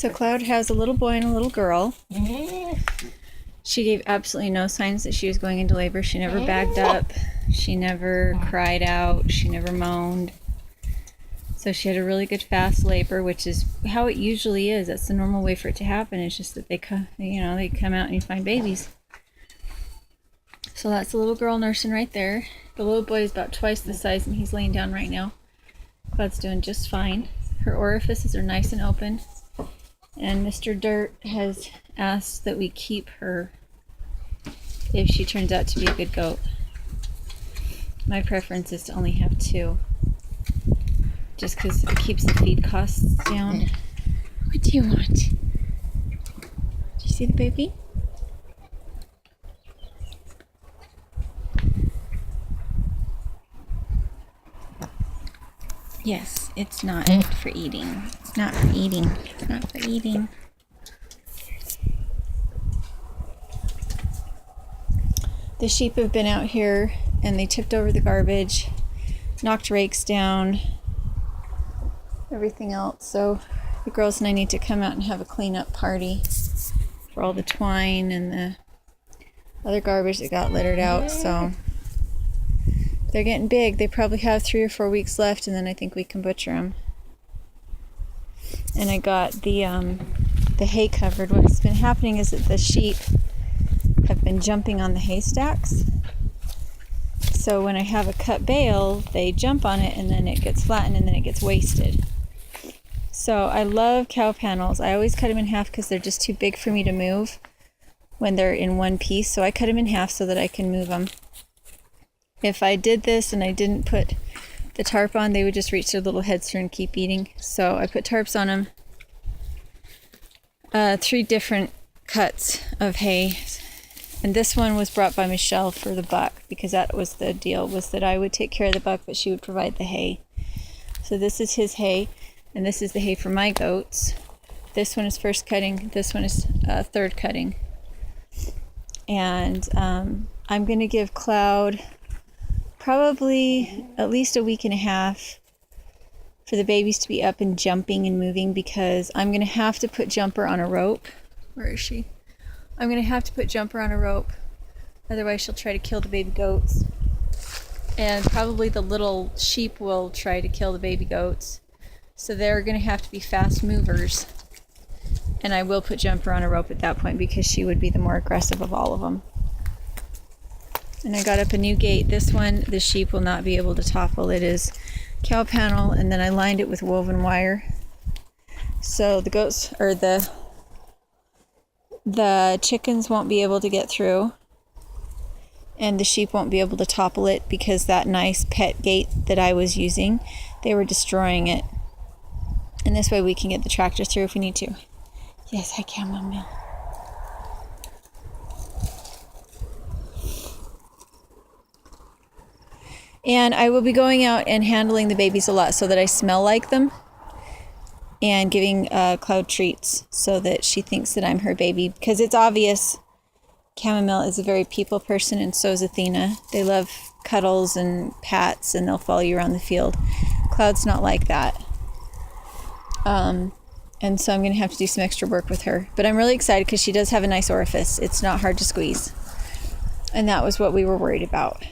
So Cloud has a little boy and a little girl. She gave absolutely no signs that she was going into labor. She never bagged up. She never cried out. She never moaned. So she had a really good fast labor, which is how it usually is. That's the normal way for it to happen. It's just that they come out and you find babies. So that's the little girl nursing right there. The little boy is about twice the size, and he's laying down right now. Cloud's doing just fine. Her orifices are nice and open. And Mr. Dirt has asked that we keep her if she turns out to be a good goat. My preference is to only have 2. Just because it keeps the feed costs down. What do you want? Do you see the baby? Yes, it's not for eating. It's not for eating. It's not for eating. The sheep have been out here and they tipped over the garbage, knocked rakes down, everything else. So the girls and I need to come out and have a cleanup party for all the twine and the other garbage that got littered out. So they're getting big. They probably have 3 or 4 weeks left, and then I think we can butcher them. And I got the hay covered. What's been happening is that the sheep have been jumping on the haystacks. So when I have a cut bale, they jump on it, and then it gets flattened, and then it gets wasted. So I love cow panels. I always cut them in half because they're just too big for me to move when they're in one piece. So I cut them in half so that I can move them. If I did this and I didn't put the tarp on, they would just reach their little heads through and keep eating. So I put tarps on them. 3 different cuts of hay. And this one was brought by Michelle for the buck, because that was the deal, was that I would take care of the buck, but she would provide the hay. So this is his hay, and this is the hay for my goats. This one is first cutting. This one is third cutting. And I'm going to give Cloud probably at least a week and a half for the babies to be up and jumping and moving, because I'm going to have to put Jumper on a rope. Where is she? I'm going to have to put Jumper on a rope, otherwise she'll try to kill the baby goats. And probably the little sheep will try to kill the baby goats. So they're going to have to be fast movers. And I will put Jumper on a rope at that point, because she would be the more aggressive of all of them. And I got up a new gate. This one, the sheep will not be able to topple. It is cow panel, and then I lined it with woven wire. So the goats, or the chickens won't be able to get through. And the sheep won't be able to topple it, because that nice pet gate that I was using, they were destroying it. And this way we can get the tractor through if we need to. Yes, I can, Mama. And I will be going out and handling the babies a lot so that I smell like them, and giving Cloud treats so that she thinks that I'm her baby, because it's obvious Chamomile is a very people person, and so is Athena. They love cuddles and pats, and they'll follow you around the field. Cloud's not like that. And so I'm going to have to do some extra work with her. But I'm really excited because she does have a nice orifice. It's not hard to squeeze. And that was what we were worried about.